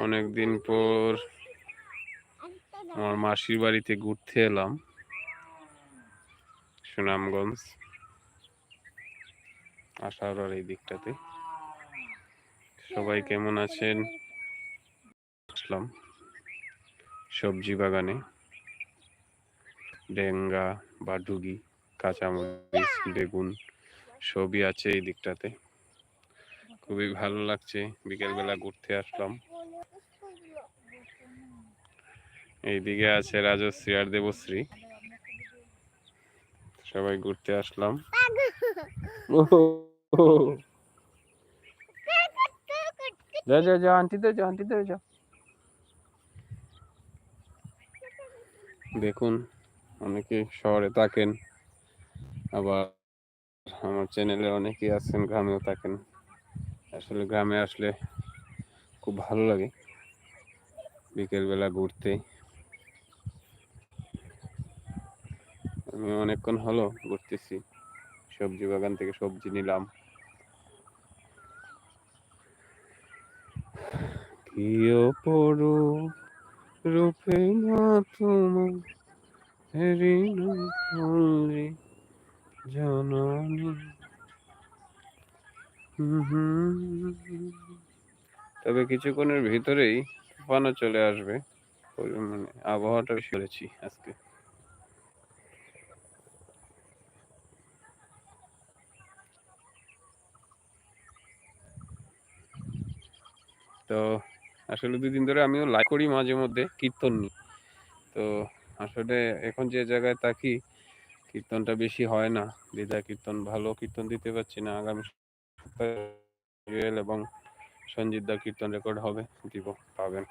অনেকদিন পর আমার মাসির বাড়িতে ঘুরতে এলাম, সুনামগঞ্জ আশারর এই দিকটাতে। সবাই কেমন আছেন? আসলাম সবজি বাগানে, ডেঙ্গা বা ডুগি, কাঁচামরিচ, বেগুন সবই আছে এই দিকটাতে। খুবই ভালো লাগছে, বিকেলবেলা ঘুরতে আসলাম। এইদিকে আছে রাজশ্রী আর দেবশ্রী, সবাই ঘুরতে আসলাম। যা যা যা, আন্টিদের যা, আন্টিদের যা। দেখুন, অনেকে শহরে থাকেন, আবার আমার চ্যানেলে অনেকেই আছেন গ্রামেও থাকেন। আসলে গ্রামে আসলে খুব ভালো লাগে বিকেলবেলা ঘুরতে। আমি অনেকক্ষণ হলো ঘুরতেছি, সবজি বাগান থেকে সবজি নিলাম। কি অপরূপ রূপে মা তোমার হৃদয় জানানি। তবে কিছুক্ষণের ভিতরেই তুফানও চলে আসবে, মানে আবহাওয়াটা শুনেছি আজকে। তো আসলে 2 দিন ধরে আমিও লাইক করি মাঝে মধ্যে কীর্তন নিয়ে। তো আসলে এখন যে জায়গায় থাকি কীর্তনটা বেশি হয় না, বিদায় কীর্তন ভালো কীর্তন দিতে পারছি না। আগামী সপ্তাহে জুয়েল এবং সঞ্জিত দা কীর্তন রেকর্ড হবে, দিব, পাবেন।